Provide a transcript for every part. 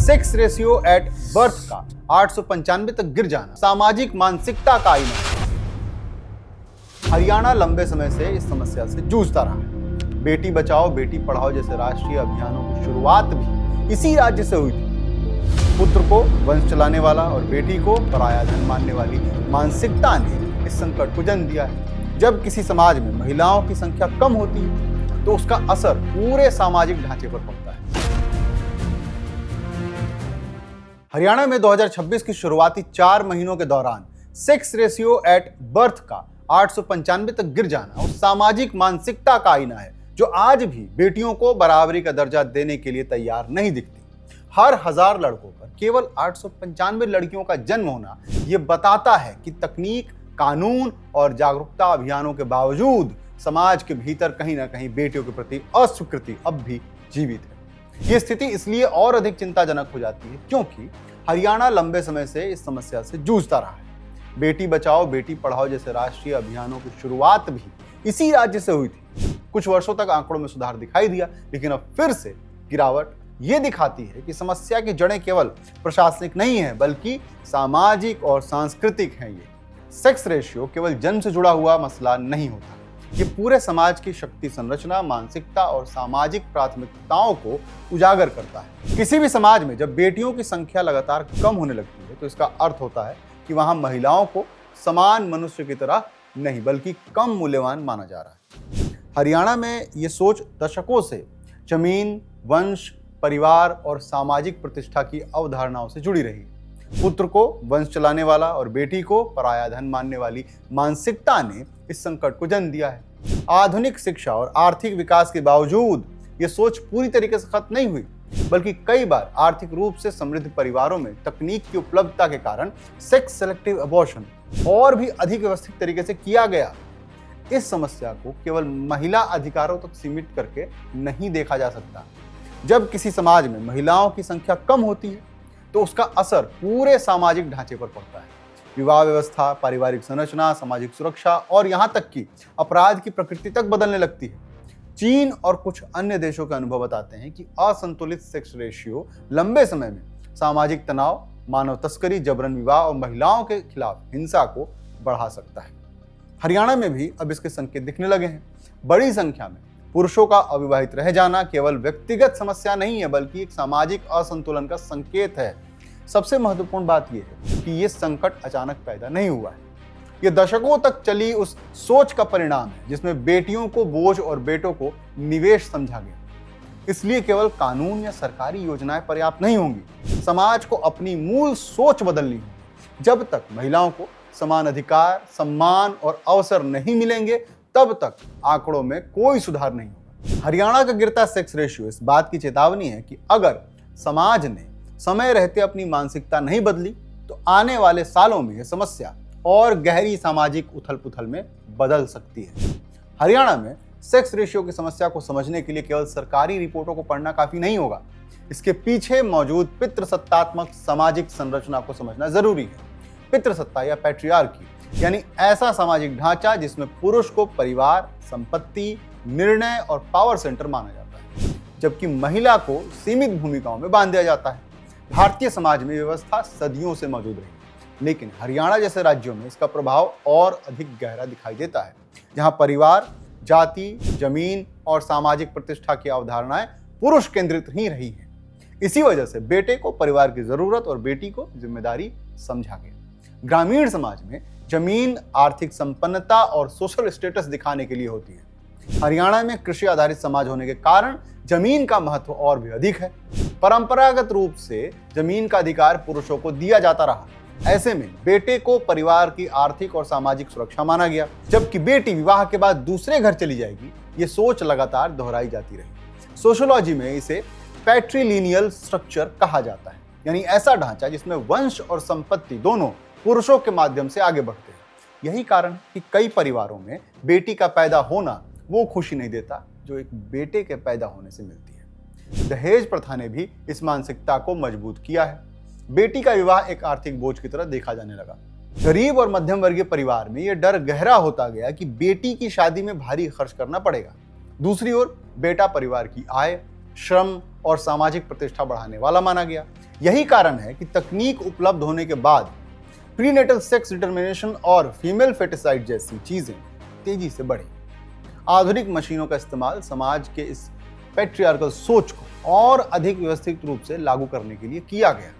Sex ratio at birth का 895 तक गिर जाना सामाजिक मानसिकता का आईना है। हरियाणा लंबे समय से इस समस्या से जूझता रहा है। बेटी बचाओ बेटी पढ़ाओ जैसे राष्ट्रीय अभियानों की शुरुआत भी इसी राज्य से हुई थी। पुत्र को वंश चलाने वाला और बेटी को पराया धन मानने वाली मानसिकता ने इस संकट को जन्म दिया है। जब किसी समाज में महिलाओं की संख्या कम होती है तो उसका असर पूरे सामाजिक ढांचे पर पड़ता है। हरियाणा में 2026 की शुरुआती 4 महीनों के दौरान सेक्स रेशियो एट बर्थ का 895 तक गिर जाना उस सामाजिक मानसिकता का आईना है जो आज भी बेटियों को बराबरी का दर्जा देने के लिए तैयार नहीं दिखती। हर 1000 लड़कों पर केवल 895 लड़कियों का जन्म होना यह बताता है कि तकनीक, कानून और जागरूकता अभियानों के बावजूद समाज के भीतर कहीं ना कहीं बेटियों के प्रति अस्वीकृति अब भी जीवित है। यह स्थिति इसलिए और अधिक चिंताजनक हो जाती है क्योंकि हरियाणा लंबे समय से इस समस्या से जूझता रहा है। बेटी बचाओ बेटी पढ़ाओ जैसे राष्ट्रीय अभियानों की शुरुआत भी इसी राज्य से हुई थी। कुछ वर्षों तक आंकड़ों में सुधार दिखाई दिया, लेकिन अब फिर से गिरावट ये दिखाती है कि समस्या की जड़ें केवल प्रशासनिक नहीं है बल्कि सामाजिक और सांस्कृतिक हैं। ये सेक्स रेशियो केवल जन्म से जुड़ा हुआ मसला नहीं होता, ये पूरे समाज की शक्ति संरचना, मानसिकता और सामाजिक प्राथमिकताओं को उजागर करता है। किसी भी समाज में जब बेटियों की संख्या लगातार कम होने लगती है तो इसका अर्थ होता है कि वहां महिलाओं को समान मनुष्य की तरह नहीं बल्कि कम मूल्यवान माना जा रहा है। हरियाणा में ये सोच दशकों से जमीन, वंश, परिवार और सामाजिक प्रतिष्ठा की अवधारणाओं से जुड़ी रही। पुत्र को वंश चलाने वाला और बेटी को पराया धन मानने वाली मानसिकता ने इस संकट को जन्म दिया है। आधुनिक शिक्षा और आर्थिक विकास के बावजूद ये सोच पूरी तरीके से खत्म नहीं हुई, बल्कि कई बार आर्थिक रूप से समृद्ध परिवारों में तकनीक की उपलब्धता के कारण सेक्स सेलेक्टिव अबॉर्शन और भी अधिक व्यवस्थित तरीके से किया गया। इस समस्या को केवल महिला अधिकारों तक सीमित करके नहीं देखा जा सकता। जब किसी समाज में महिलाओं की संख्या कम होती है तो उसका असर पूरे सामाजिक ढांचे पर पड़ता है। विवाह व्यवस्था, पारिवारिक संरचना, सामाजिक सुरक्षा और यहाँ तक कि अपराध की प्रकृति तक बदलने लगती है। चीन और कुछ अन्य देशों के अनुभव बताते हैं कि असंतुलित सेक्स रेशियो लंबे समय में सामाजिक तनाव, मानव तस्करी, जबरन विवाह और महिलाओं के खिलाफ हिंसा को बढ़ा सकता है। हरियाणा में भी अब इसके संकेत दिखने लगे हैं। बड़ी संख्या में पुरुषों का अविवाहित रह जाना केवल व्यक्तिगत समस्या नहीं है बल्कि एक सामाजिक असंतुलन का संकेत है। सबसे महत्वपूर्ण बात यह है कि यह संकट अचानक पैदा नहीं हुआ है। यह दशकों तक चली उस सोच का परिणाम है जिसमें बेटियों को बोझ और बेटों को निवेश समझा गया। इसलिए केवल कानून या सरकारी योजनाएं पर्याप्त नहीं होंगी। समाज को अपनी मूल सोच बदलनी होगी। जब तक महिलाओं को समान अधिकार, सम्मान और अवसर नहीं मिलेंगे तब तक आंकड़ों में कोई सुधार नहीं होगा। हरियाणा का गिरता सेक्स रेशियो इस बात की चेतावनी है कि अगर समाज ने समय रहते अपनी मानसिकता नहीं बदली तो आने वाले सालों में यह समस्या और गहरी सामाजिक उथल-पुथल में बदल सकती है। हरियाणा में सेक्स रेशियो की समस्या को समझने के लिए केवल सरकारी रिपोर्टों को पढ़ना काफी नहीं होगा। इसके पीछे मौजूद पितृसत्तात्मक सामाजिक संरचना को समझना जरूरी है। पितृसत्ता या पैट्रियार्की यानी ऐसा सामाजिक ढांचा जिसमें पुरुष को परिवार, संपत्ति, निर्णय और पावर सेंटर माना जाता है, जबकि महिला को सीमित भूमिकाओं में बांध दिया जाता है। भारतीय समाज में व्यवस्था सदियों से मौजूद रही, लेकिन हरियाणा जैसे राज्यों में इसका प्रभाव और अधिक गहरा दिखाई देता है, जहां परिवार, जाति, जमीन और सामाजिक प्रतिष्ठा की अवधारणाएं पुरुष केंद्रित ही रही हैं। इसी वजह से बेटे को परिवार की जरूरत और बेटी को जिम्मेदारी समझा गया। ग्रामीण समाज में जमीन आर्थिक संपन्नता और सोशल स्टेटस दिखाने के लिए होती है। हरियाणा में कृषि आधारित समाज होने के कारण जमीन का महत्व और भी अधिक है। परंपरागत रूप से जमीन का अधिकार पुरुषों को दिया जाता रहा। ऐसे में बेटे को परिवार की आर्थिक और सामाजिक सुरक्षा माना गया, जबकि बेटी विवाह के बाद दूसरे घर चली जाएगी। ये सोच लगातार दोहराई जाती रही। सोशियोलॉजी में इसे पैट्रिलिनियल स्ट्रक्चर कहा जाता है, यानी ऐसा ढांचा जिसमें वंश और संपत्ति दोनों पुरुषों के माध्यम से आगे बढ़ते हैं। यही कारण कि कई परिवारों में बेटी का पैदा होना वो खुशी नहीं देता जो एक बेटे के पैदा होने से मिलती है। दहेज प्रथा ने भी इस मानसिकता को मजबूत किया है। बेटी का विवाह एक आर्थिक बोझ की तरह देखा जाने लगा। गरीब और मध्यम वर्गीय परिवार में यह डर गहरा होता गया कि बेटी की शादी में भारी खर्च करना पड़ेगा। दूसरी ओर बेटा परिवार की आय, श्रम और सामाजिक प्रतिष्ठा बढ़ाने वाला माना गया। यही कारण है कि तकनीक उपलब्ध होने के बाद प्रीनेटल सेक्स डिटर्मिनेशन और फीमेल फेटिसाइड जैसी चीजें तेजी से बढ़ी। आधुनिक मशीनों का इस्तेमाल समाज के इस पैट्रियार्कल सोच को और अधिक व्यवस्थित रूप से लागू करने के लिए किया गया।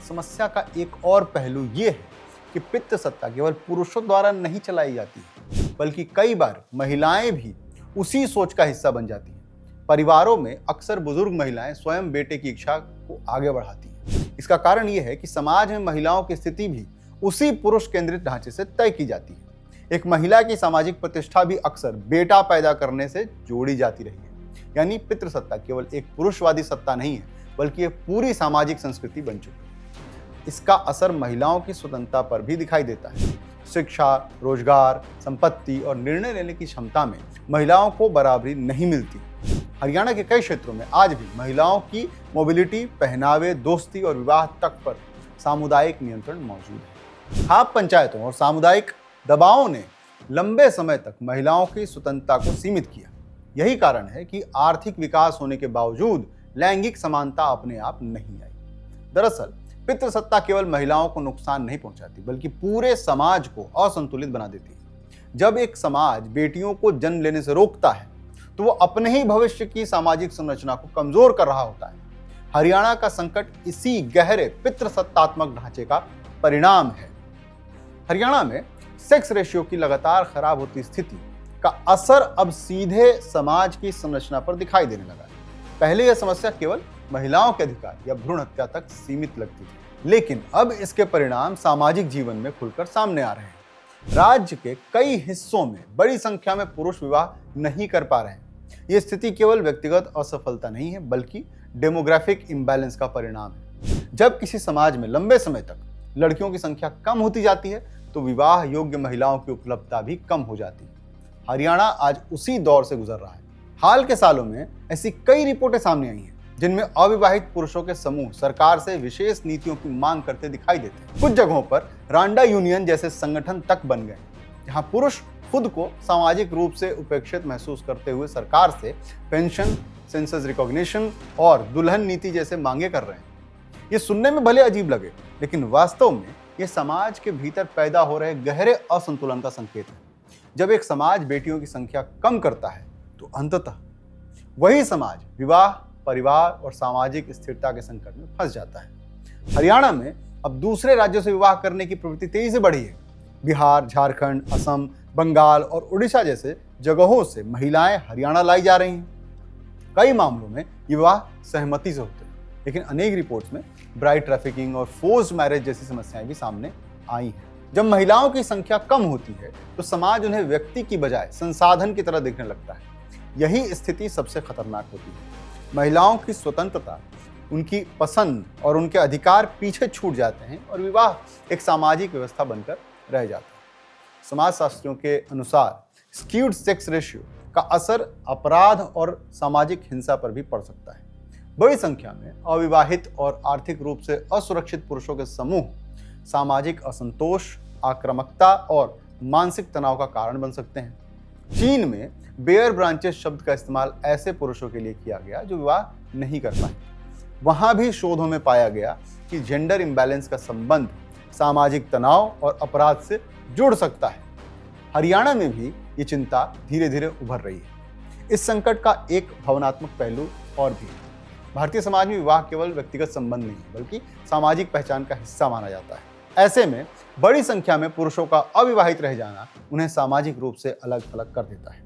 समस्या का एक और पहलू ये है कि पितृसत्ता केवल पुरुषों द्वारा नहीं चलाई जाती है, बल्कि कई बार महिलाएं भी उसी सोच का हिस्सा बन जाती हैं। परिवारों में अक्सर बुजुर्ग महिलाएं स्वयं बेटे की इच्छा को आगे बढ़ाती हैं। इसका कारण यह है कि समाज में महिलाओं की स्थिति भी उसी पुरुष केंद्रित ढांचे से तय की जाती है। एक महिला की सामाजिक प्रतिष्ठा भी अक्सर बेटा पैदा करने से जोड़ी जाती रही है। यानी पितृसत्ता केवल एक पुरुषवादी सत्ता नहीं है, बल्कि यह पूरी सामाजिक संस्कृति बन चुकी है। इसका असर महिलाओं की स्वतंत्रता पर भी दिखाई देता है। शिक्षा, रोजगार, संपत्ति और निर्णय लेने की क्षमता में महिलाओं को बराबरी नहीं मिलती। हरियाणा के कई क्षेत्रों में आज भी महिलाओं की मोबिलिटी, पहनावे, दोस्ती और विवाह तक पर सामुदायिक नियंत्रण मौजूद है। खाप पंचायतों और सामुदायिक दबावों ने लंबे समय तक महिलाओं की स्वतंत्रता को सीमित किया। यही कारण है कि आर्थिक विकास होने के बावजूद लैंगिक समानता अपने आप नहीं आई। दरअसल पितृसत्ता केवल महिलाओं को नुकसान नहीं पहुंचाती, बल्कि पूरे समाज को असंतुलित बना देती है। जब एक समाज बेटियों को जन्म लेने से रोकता है, तो वो अपने ही भविष्य की सामाजिक संरचना को कमजोर कर रहा होता है। हरियाणा का संकट इसी गहरे पितृसत्तात्मक ढांचे का परिणाम है। हरियाणा में सेक्स रेशियो की लगातार खराब होती स्थिति का असर अब सीधे समाज की संरचना पर दिखाई देने लगा है। पहले यह समस्या केवल महिलाओं के अधिकार या भ्रूण हत्या तक सीमित लगती थी, लेकिन अब इसके परिणाम सामाजिक जीवन में खुलकर सामने आ रहे हैं। राज्य के कई हिस्सों में बड़ी संख्या में पुरुष विवाह नहीं कर पा रहे हैं। यह स्थिति केवल व्यक्तिगत असफलता नहीं है, बल्कि डेमोग्राफिक इम्बैलेंस का परिणाम है। जब किसी समाज में लंबे समय तक लड़कियों की संख्या कम होती जाती है, तो विवाह योग्य महिलाओं की उपलब्धता भी कम हो जाती है। हरियाणा आज उसी दौर से गुजर रहा है। हाल के सालों में ऐसी कई रिपोर्टें सामने आई हैं, जिनमें अविवाहित पुरुषों के समूह सरकार से विशेष नीतियों की मांग करते दिखाई देते हैं। कुछ जगहों पर रांडा यूनियन जैसे संगठन तक बन गए, जहां पुरुष खुद को सामाजिक रूप से उपेक्षित महसूस करते हुए सरकार से पेंशन, सेंसस रिकॉग्निशन और दुल्हन नीति जैसे मांगे कर रहे हैं। ये सुनने में भले अजीब लगे, लेकिन वास्तव में ये समाज के भीतर पैदा हो रहे गहरे असंतुलन का संकेत है। जब एक समाज बेटियों की संख्या कम करता है, तो अंततः वही समाज विवाह, परिवार और सामाजिक स्थिरता के संकट में फंस जाता है। हरियाणा में अब दूसरे राज्यों से विवाह करने की प्रवृत्ति तेजी से बढ़ी है। बिहार, झारखंड, असम, बंगाल और उड़ीसा जैसे जगहों से महिलाएं हरियाणा लाई जा रही हैं। कई मामलों में ये विवाह सहमति से होते हैं, लेकिन अनेक रिपोर्ट्स में ब्राइड ट्रैफिकिंग और फोर्स्ड मैरिज जैसी समस्याएं भी सामने आई हैं। जब महिलाओं की संख्या कम होती है, तो समाज उन्हें व्यक्ति की बजाय संसाधन की तरह देखने लगता है। यही स्थिति सबसे खतरनाक होती है। महिलाओं की स्वतंत्रता, उनकी पसंद और उनके अधिकार पीछे छूट जाते हैं और विवाह एक सामाजिक व्यवस्था बनकर रह जाता है। समाजशास्त्रियों के अनुसार स्क्यूड सेक्स रेशियो का असर अपराध और सामाजिक हिंसा पर भी पड़ सकता है। बड़ी संख्या में अविवाहित और आर्थिक रूप से असुरक्षित पुरुषों के समूह सामाजिक असंतोष, आक्रामकता और मानसिक तनाव का कारण बन सकते हैं। चीन में बेयर ब्रांचेस शब्द का इस्तेमाल ऐसे पुरुषों के लिए किया गया जो विवाह नहीं कर पाए। वहां भी शोधों में पाया गया कि जेंडर इम्बैलेंस का संबंध सामाजिक तनाव और अपराध से जुड़ सकता है। हरियाणा में भी ये चिंता धीरे धीरे उभर रही है। इस संकट का एक भावनात्मक पहलू और भी है। भारतीय समाज में विवाह केवल व्यक्तिगत संबंध नहीं है, बल्कि सामाजिक पहचान का हिस्सा माना जाता है। ऐसे में बड़ी संख्या में पुरुषों का अविवाहित रह जाना उन्हें सामाजिक रूप से अलग थलग कर देता है।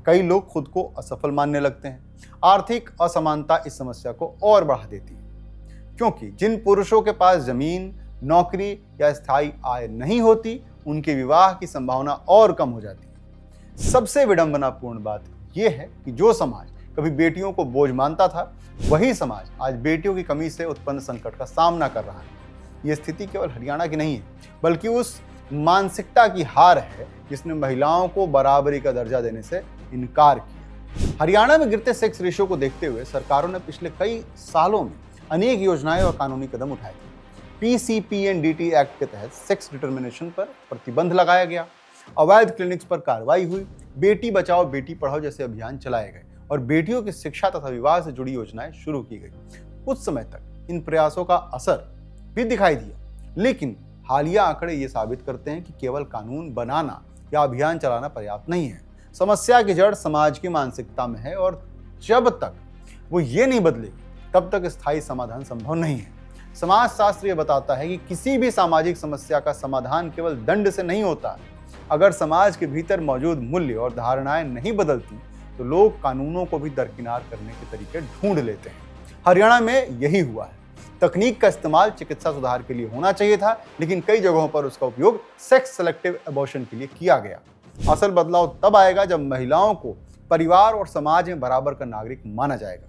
कई लोग खुद को असफल मानने लगते हैं। आर्थिक असमानता इस समस्या को और बढ़ा देती है, क्योंकि जिन पुरुषों के पास जमीन, नौकरी या स्थायी आय नहीं होती, उनके विवाह की संभावना और कम हो जाती है। सबसे विडंबनापूर्ण बात यह है कि जो समाज कभी बेटियों को बोझ मानता था, वही समाज आज बेटियों की कमी से उत्पन्न संकट का सामना कर रहा है। यह स्थिति केवल हरियाणा की नहीं है, बल्कि उस मानसिकता की हार है जिसने महिलाओं को बराबरी का दर्जा देने से इनकार किया। हरियाणा में गिरते सेक्स रेशियो को देखते हुए सरकारों ने पिछले कई सालों में अनेक योजनाएं और कानूनी कदम उठाए थे। PCPNDT एक्ट के तहत सेक्स डिटर्मिनेशन पर प्रतिबंध लगाया गया, अवैध क्लिनिक्स पर कार्रवाई हुई, बेटी बचाओ बेटी पढ़ाओ जैसे अभियान चलाए गए और बेटियों की शिक्षा तथा विवाह से जुड़ी योजनाएं शुरू की गई। कुछ समय तक इन प्रयासों का असर भी दिखाई दिया, लेकिन हालिया आंकड़े ये साबित करते हैं कि केवल कानून बनाना या अभियान चलाना पर्याप्त नहीं है। समस्या की जड़ समाज की मानसिकता में है और जब तक वो ये नहीं बदलेगी तब तक स्थायी समाधान संभव नहीं है। समाज शास्त्र ये बताता है कि किसी भी सामाजिक समस्या का समाधान केवल दंड से नहीं होता। अगर समाज के भीतर मौजूद मूल्य और धारणाएं नहीं बदलती तो लोग कानूनों को भी दरकिनार करने के तरीके ढूंढ लेते हैं। हरियाणा में यही हुआ है। तकनीक का इस्तेमाल चिकित्सा सुधार के लिए होना चाहिए था, लेकिन कई जगहों पर उसका उपयोग सेक्स सेलेक्टिव एबॉर्शन के लिए किया गया। असल बदलाव तब आएगा जब महिलाओं को परिवार और समाज में बराबर का नागरिक माना जाएगा।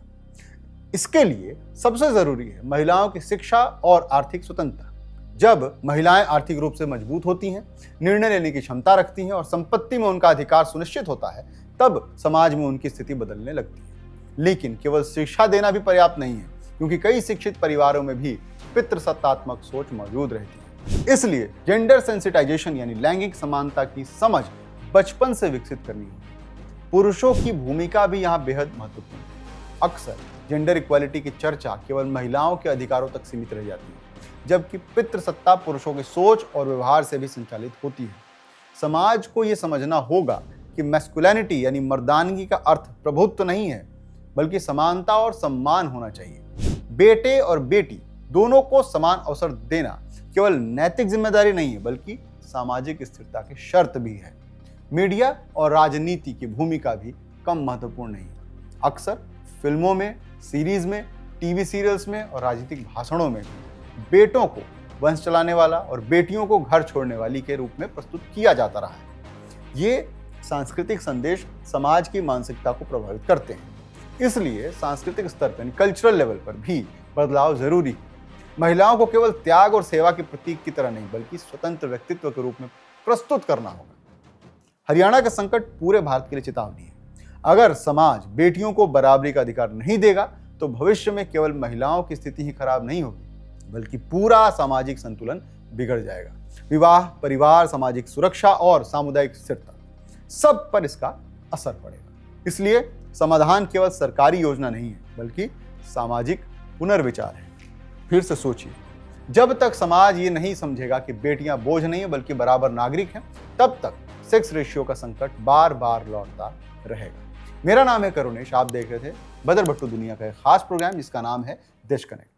इसके लिए सबसे जरूरी है महिलाओं की शिक्षा और आर्थिक स्वतंत्रता। जब महिलाएं आर्थिक रूप से मजबूत होती हैं, निर्णय लेने की क्षमता रखती हैं और संपत्ति में उनका अधिकार सुनिश्चित होता है, तब समाज में उनकी स्थिति बदलने लगती है। लेकिन केवल शिक्षा देना भी पर्याप्त नहीं है, क्योंकि कई शिक्षित परिवारों में भी पितृसत्तात्मक सोच मौजूद रहती है। इसलिए जेंडर सेंसिटाइजेशन यानी लैंगिक समानता की समझ बचपन से विकसित करनी होगी। पुरुषों की भूमिका भी यहाँ बेहद महत्वपूर्ण है। अक्सर जेंडर इक्वालिटी की चर्चा केवल महिलाओं के अधिकारों तक सीमित रह जाती है, जबकि पितृसत्ता पुरुषों की सोच और व्यवहार से भी संचालित होती है। समाज को यह समझना होगा कि मैस्कुलिनिटी यानी मर्दानगी का अर्थ प्रभुत्व नहीं है, बल्कि समानता और सम्मान होना चाहिए। बेटे और बेटी दोनों को समान अवसर देना केवल नैतिक जिम्मेदारी नहीं है, बल्कि सामाजिक स्थिरता की शर्त भी है। मीडिया और राजनीति की भूमिका भी कम महत्वपूर्ण नहीं है। अक्सर फिल्मों में, सीरीज में, टीवी सीरियल्स में और राजनीतिक भाषणों में बेटों को वंश चलाने वाला और बेटियों को घर छोड़ने वाली के रूप में प्रस्तुत किया जाता रहा है। ये सांस्कृतिक संदेश समाज की मानसिकता को प्रभावित करते हैं। इसलिए सांस्कृतिक स्तर पर, कल्चरल लेवल पर भी बदलाव जरूरी है। महिलाओं को केवल त्याग और सेवा के प्रतीक की तरह नहीं, बल्कि स्वतंत्र व्यक्तित्व के रूप में प्रस्तुत करना होगा। हरियाणा का संकट पूरे भारत के लिए चेतावनी है। अगर समाज बेटियों को बराबरी का अधिकार नहीं देगा तो भविष्य में केवल महिलाओं की स्थिति ही खराब नहीं होगी, बल्कि पूरा सामाजिक संतुलन बिगड़ जाएगा। विवाह, परिवार, सामाजिक सुरक्षा और सामुदायिक स्थिरता, सब पर इसका असर पड़ेगा। इसलिए समाधान केवल सरकारी योजना नहीं है, बल्कि सामाजिक पुनर्विचार है। फिर से सोचिए, जब तक समाज ये नहीं समझेगा कि बेटियां बोझ नहीं है बल्कि बराबर नागरिक हैं, तब तक सेक्स रेशियो का संकट बार बार लौटता रहेगा। मेरा नाम है करुणेश, आप देख रहे थे बदर भट्टू दुनिया का एक खास प्रोग्राम जिसका नाम है देश कनेक्ट।